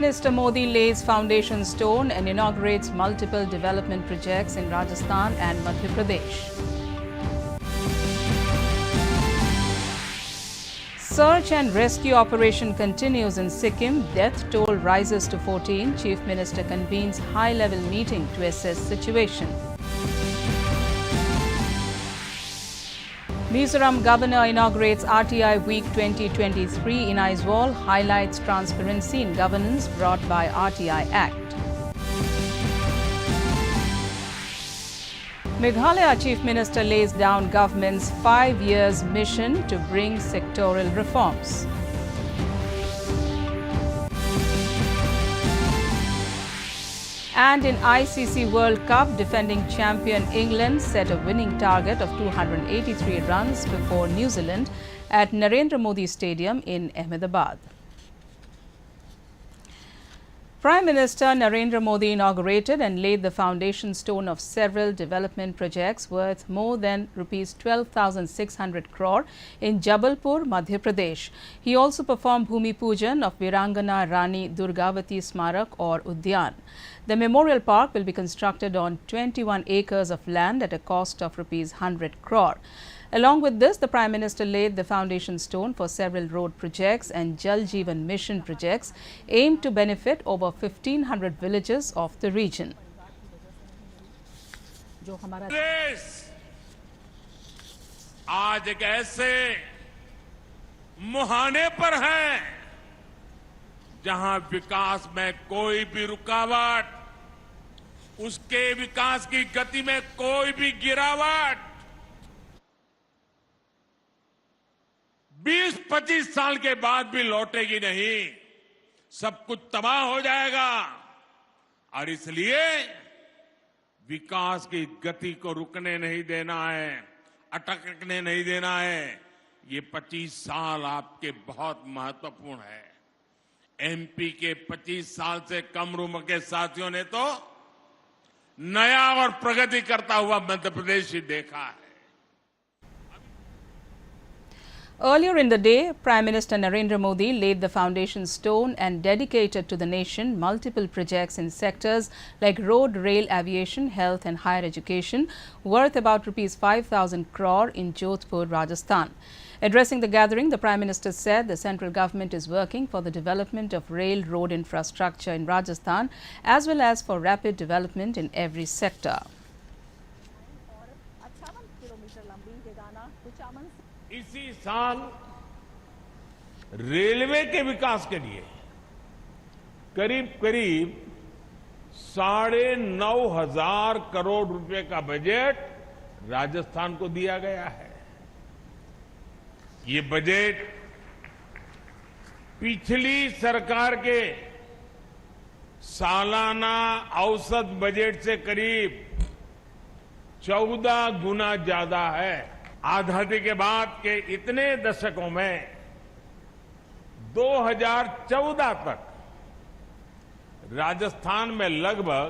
Minister Modi lays foundation stone and inaugurates multiple development projects in Rajasthan and Madhya Pradesh. Search and rescue operation continues in Sikkim. Death toll rises to 14. Chief Minister convenes high-level meeting to assess situation. Mizoram Governor inaugurates RTI Week 2023 in Aizawl, highlights transparency in governance brought by RTI Act. Meghalaya Chief Minister lays down government's 5 years mission to bring sectoral reforms. And in ICC World Cup, defending champion England set a winning target of 283 runs before New Zealand at Narendra Modi Stadium in Ahmedabad. Prime Minister Narendra Modi inaugurated and laid the foundation stone of several development projects worth more than Rs 12,600 crore in Jabalpur, Madhya Pradesh. He also performed Bhumi Pujan of Virangana Rani Durgavati Smarak or Udyan. The memorial park will be constructed on 21 acres of land at a cost of Rs 100 crore. Along with this, the Prime Minister laid the foundation stone for several road projects and Jal Jeevan Mission projects aimed to benefit over 1,500 villages of the region. आज एक ऐसे मुहाने पर है जहां विकास में कोई भी रुकावट, उसके विकास की गति में कोई भी गिरावट 20-25 साल के बाद भी लौटेगी नहीं, सब कुछ तबाह हो जाएगा। और इसलिए विकास की गति को रुकने नहीं देना है, अटकने नहीं देना है। ये 25 साल आपके बहुत महत्वपूर्ण है। एमपी के 25 साल से कम उम्र के साथियों ने तो नया और प्रगति करता हुआ मध्य प्रदेश ही देखा है। Earlier in the day, Prime Minister Narendra Modi laid the foundation stone and dedicated to the nation multiple projects in sectors like road, rail, aviation, health and higher education worth about Rs 5,000 crore in Jodhpur, Rajasthan. Addressing the gathering, the Prime Minister said the central government is working for the development of rail road infrastructure in Rajasthan as well as for rapid development in every sector. इसी साल railway के विकास के लिए करीब 9,500 करोड़ रुपए का budget Rajasthan को दिया गया है। ये बजट पिछली सरकार के सालाना औसत बजट से करीब 14 गुना ज्यादा है। आजादी के बाद के इतने दशकों में 2014 तक राजस्थान में लगभग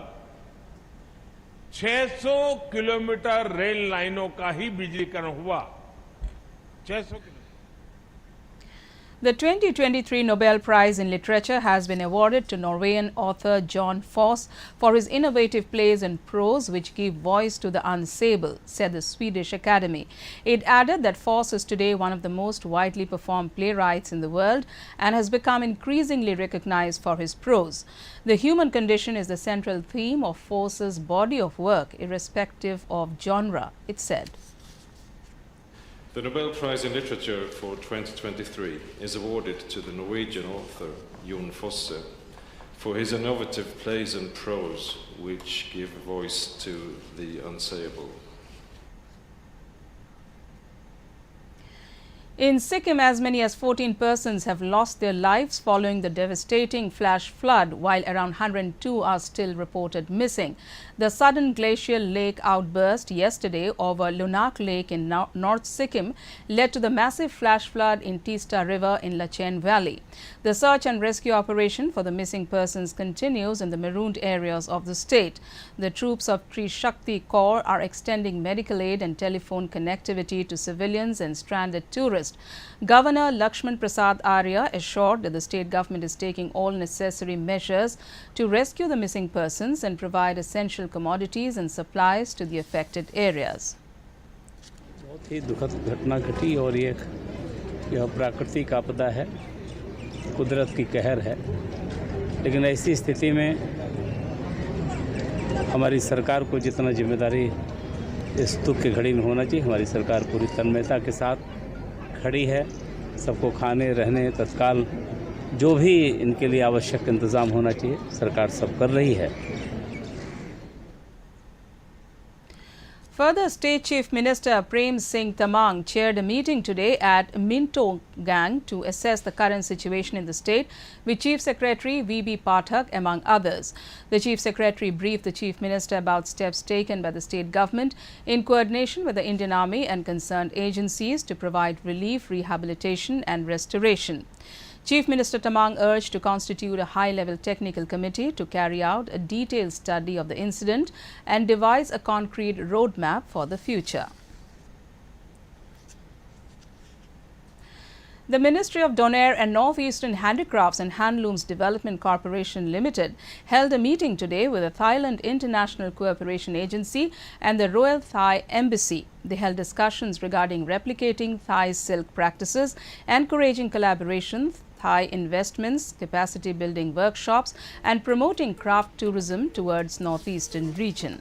600 किलोमीटर रेल लाइनों का ही बिजलीकरण हुआ। 600 kilometre. The 2023 Nobel Prize in Literature has been awarded to Norwegian author John Foss for his innovative plays and prose which give voice to the unsayable, said the Swedish Academy. It added that Foss is today one of the most widely performed playwrights in the world and has become increasingly recognized for his prose. The human condition is the central theme of Foss's body of work, irrespective of genre, it said. The Nobel Prize in Literature for 2023 is awarded to the Norwegian author Jon Fosse for his innovative plays and prose which give voice to the unsayable. In Sikkim, as many as 14 persons have lost their lives following the devastating flash flood, while around 102 are still reported missing. The sudden glacial lake outburst yesterday over Lunak Lake in North Sikkim led to the massive flash flood in Tista River in Lachen Valley. The search and rescue operation for the missing persons continues in the marooned areas of the state. The troops of Trishakti Corps are extending medical aid and telephone connectivity to civilians and stranded tourists. forest. Governor Lakshman Prasad Arya assured that the state government is taking all necessary measures to rescue the missing persons and provide essential commodities and supplies to the affected areas. बहुत ही दुखद घटना घटी और यह प्राकृतिक आपदा है, कुदरत की कहर है। लेकिन ऐसी स्थिति में हमारी सरकार को जितना जिम्मेदारी इस दुख की घड़ी में होना चाहिए, हमारी सरकार पूरी तन्मयता के साथ खड़ी है। सबको खाने रहने तत्काल जो भी इनके लिए आवश्यक इंतज़ाम होना चाहिए, सरकार सब कर रही है। Further, State Chief Minister Prem Singh Tamang chaired a meeting today at Minto Gang to assess the current situation in the state with Chief Secretary V.B. Pathak among others. The Chief Secretary briefed the Chief Minister about steps taken by the state government in coordination with the Indian Army and concerned agencies to provide relief, rehabilitation and restoration. Chief Minister Tamang urged to constitute a high-level technical committee to carry out a detailed study of the incident and devise a concrete roadmap for the future. The Ministry of Donair and Northeastern Handicrafts and Handlooms Development Corporation Limited held a meeting today with the Thailand International Cooperation Agency and the Royal Thai Embassy. They held discussions regarding replicating Thai silk practices, encouraging collaboration, Thai investments, capacity building workshops and promoting craft tourism towards northeastern region.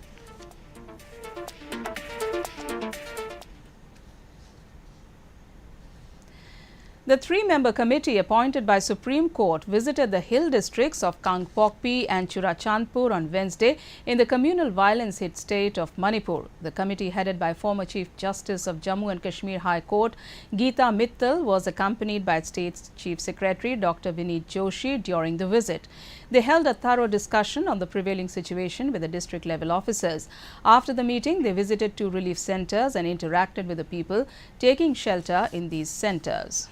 The three-member committee appointed by Supreme Court visited the hill districts of Kangpokpi and Churachandpur on Wednesday in the communal violence-hit state of Manipur. The committee, headed by former Chief Justice of Jammu and Kashmir High Court, Geeta Mittal, was accompanied by State's Chief Secretary Dr. Vineet Joshi during the visit. They held a thorough discussion on the prevailing situation with the district-level officers. After the meeting, they visited 2 relief centers and interacted with the people taking shelter in these centers.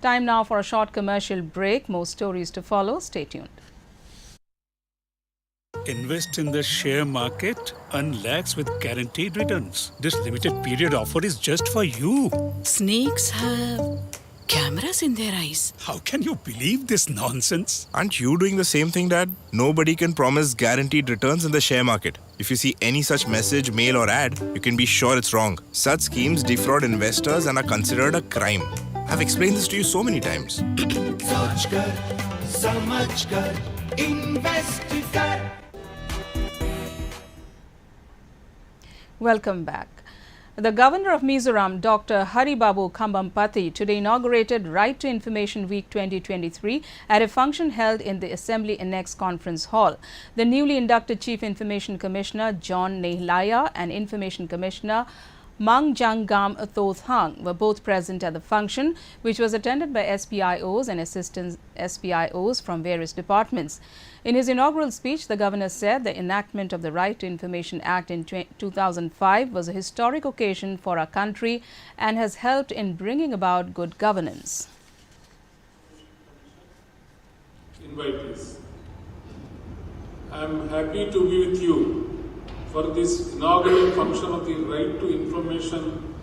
Time now for a short commercial break. More stories to follow. Stay tuned. Invest in the share market, earn lakhs with guaranteed returns. This limited period offer is just for you. Snakes have cameras in their eyes. How can you believe this nonsense? Aren't you doing the same thing, Dad? Nobody can promise guaranteed returns in the share market. If you see any such message, mail or ad, you can be sure it's wrong. Such schemes defraud investors and are considered a crime. I've explained this to you so many times. सोच कर, समझ कर, invest कर. Welcome back. The Governor of Mizoram, Dr. Haribabu Khambampati, today inaugurated Right to Information Week 2023 at a function held in the Assembly Annex Conference Hall. The newly inducted Chief Information Commissioner John Nehlaya and Information Commissioner Mangjangam Thothang were both present at the function, which was attended by SPIOs and assistant SPIOs from various departments. In his inaugural speech, the Governor said the enactment of the Right to Information Act in 2005 was a historic occasion for our country and has helped in bringing about good governance. Invitees, I am happy to be with you for this inaugural function of the Right to Information.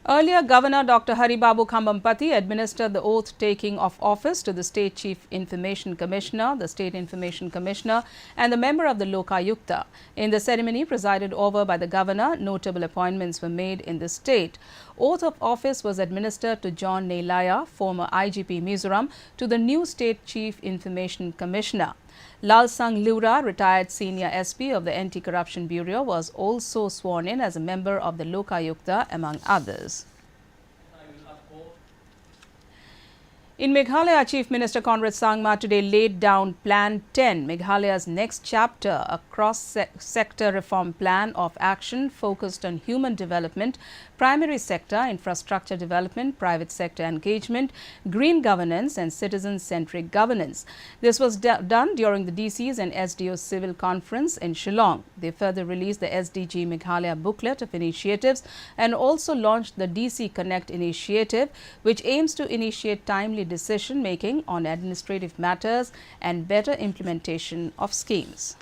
Earlier, Governor Dr. Haribabu Khambampati administered the oath-taking of office to the State Chief Information Commissioner, the State Information Commissioner and the member of the Lokayukta. In the ceremony presided over by the Governor, notable appointments were made in the state. Oath of office was administered to John Nehlaya, former IGP Mizoram, to the new State Chief Information Commissioner. Lalsang Lura, retired senior SP of the Anti-Corruption Bureau, was also sworn in as a member of the Lokayukta, among others. In Meghalaya, Chief Minister Conrad Sangma today laid down Plan 10, Meghalaya's next chapter, a cross-sector reform plan of action focused on human development, primary sector, infrastructure development, private sector engagement, green governance and citizen-centric governance. This was done during the DC's and SDO's civil conference in Shillong. They further released the SDG Meghalaya booklet of initiatives and also launched the DC Connect initiative, which aims to initiate timely decision making on administrative matters and better implementation of schemes.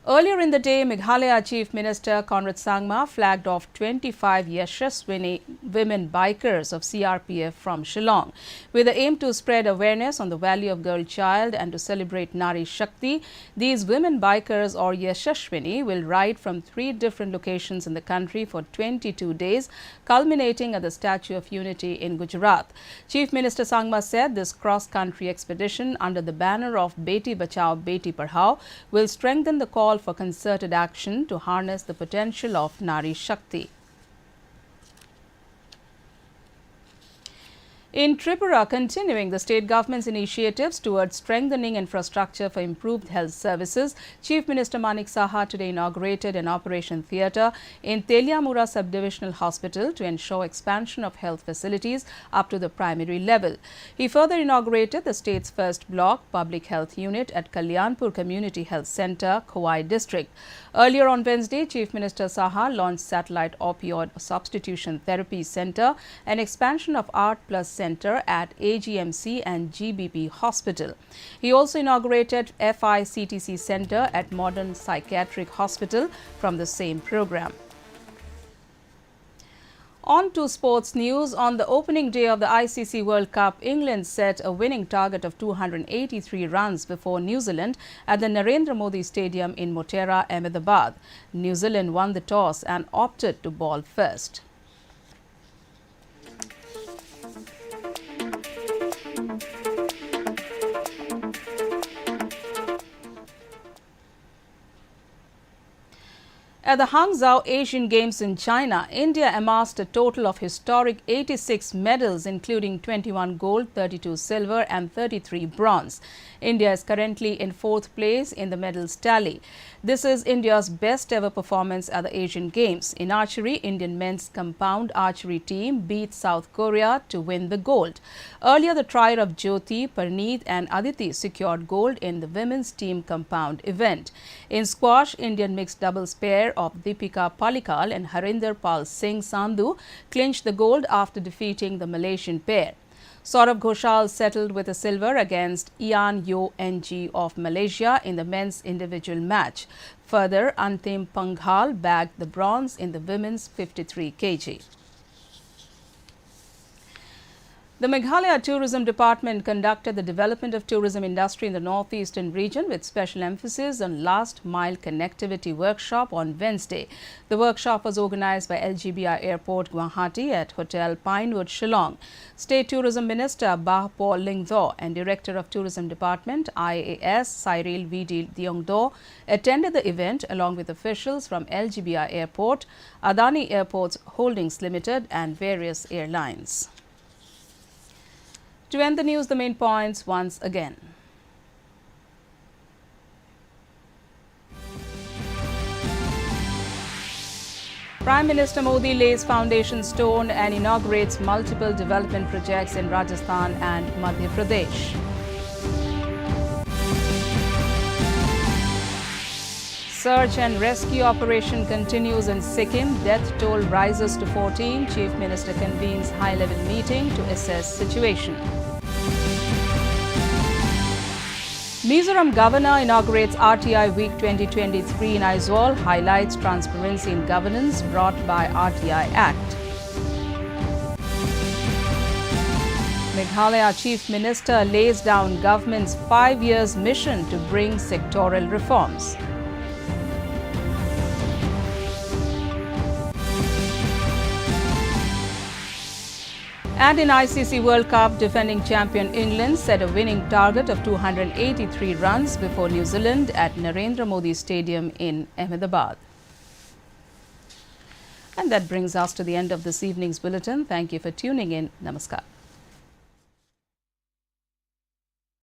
Earlier in the day, Meghalaya Chief Minister Conrad Sangma flagged off 25 Yashaswini women bikers of CRPF from Shillong. With the aim to spread awareness on the value of girl child and to celebrate Nari Shakti, these women bikers or Yashaswini will ride from 3 different locations in the country for 22 days, culminating at the Statue of Unity in Gujarat. Chief Minister Sangma said this cross-country expedition under the banner of Beti Bachao, Beti Padhao will strengthen the call for concerted action to harness the potential of Nari Shakti. In Tripura, continuing the state government's initiatives towards strengthening infrastructure for improved health services, Chief Minister Manik Saha today inaugurated an operation theatre in Teliamura Subdivisional Hospital to ensure expansion of health facilities up to the primary level. He further inaugurated the state's first block public health unit at Kalyanpur Community Health Centre, Khowai District. Earlier on Wednesday, Chief Minister Saha launched Satellite Opioid Substitution Therapy Centre, an expansion of Art Plus Centre at AGMC and GBP Hospital. He also inaugurated FICTC Centre at Modern Psychiatric Hospital from the same program. On to sports news. On the opening day of the ICC World Cup, England set a winning target of 283 runs before New Zealand at the Narendra Modi Stadium in Motera, Ahmedabad. New Zealand won the toss and opted to ball first. At the Hangzhou Asian Games in China, India amassed a total of historic 86 medals, including 21 gold, 32 silver and 33 bronze. India is currently in 4th place in the medals tally. This is India's best ever performance at the Asian Games. In archery, Indian men's compound archery team beat South Korea to win the gold. Earlier, the trio of Jyoti, Parneet and Aditi secured gold in the women's team compound event. In squash, Indian mixed doubles pair of Deepika Palikal and Harinder Pal Singh Sandhu clinched the gold after defeating the Malaysian pair. Saurabh Ghoshal settled with a silver against Ian Yo Ng of Malaysia in the men's individual match. Further, Antim Panghal bagged the bronze in the women's 53 kg. The Meghalaya Tourism Department conducted the development of tourism industry in the northeastern region with special emphasis on last mile connectivity workshop on Wednesday. The workshop was organized by LGBI Airport Guwahati at Hotel Pinewood, Shillong. State Tourism Minister Bahpo Lingdo and Director of Tourism Department IAS Cyril V.D. Diongdo attended the event along with officials from LGBI Airport, Adani Airports Holdings Limited and various airlines. To end the news, the main points once again. Prime Minister Modi lays foundation stone and inaugurates multiple development projects in Rajasthan and Madhya Pradesh. Search and rescue operation continues in Sikkim. Death toll rises to 14. Chief Minister convenes high-level meeting to assess situation. Mizoram Governor inaugurates RTI Week 2023 in Aizawl, highlights transparency in governance brought by RTI Act. Meghalaya Chief Minister lays down government's 5 years mission to bring sectoral reforms. And in ICC World Cup, defending champion England set a winning target of 283 runs before New Zealand at Narendra Modi Stadium in Ahmedabad. And that brings us to the end of this evening's bulletin. Thank you for tuning in. Namaskar.